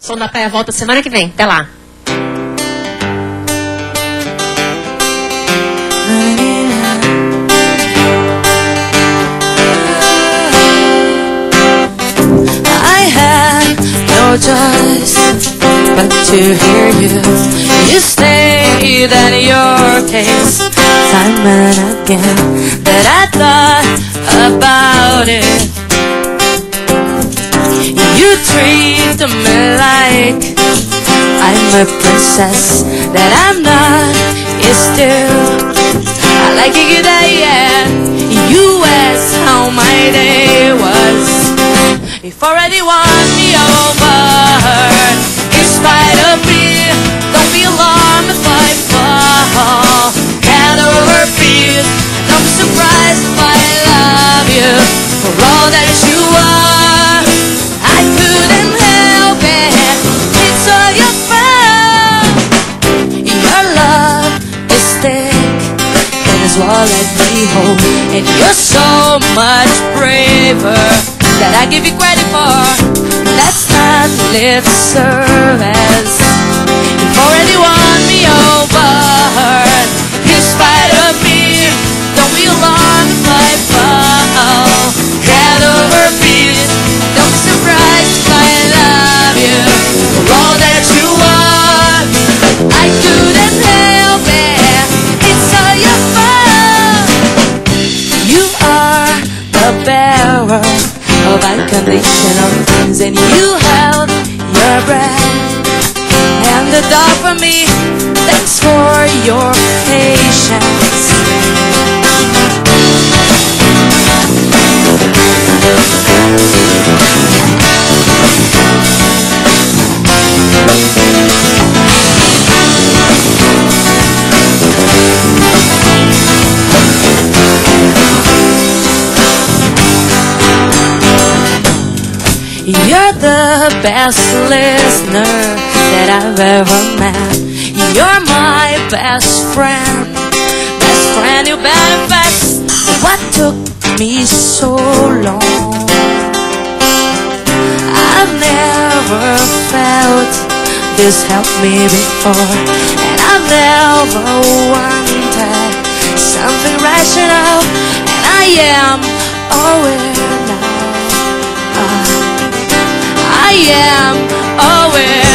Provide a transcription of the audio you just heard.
Som da Praia volta semana que vem. Até lá. No choice but to hear you. You state that your case time and again, that I thought about it. You treat me like I'm a princess, that I'm not, is still I like you that, yeah. You asked how my day was. You've already won me over. In spite of me, don't be alarmed if I fall. Head over feet, don't be surprised if I love you for all that you are. I couldn't help it, it's all your fault. Your love is thick, that is what let me hold. And you're so much braver that I give you credit for. That's not lip service. You've already won me over. In spite of me, don't be alarmed if I fall. Head over feet, don't be surprised if I love you for all that you are. I couldn't help it, it's all your fault. You are the bearer of unconditional things, and you held your breath and the door for me. Thanks for your patience. You're the best listener that I've ever met. You're my best friend, you manifest. What took me so long? I've never felt this helped me before, and I've never wanted something rational, and I am aware now. I am aware.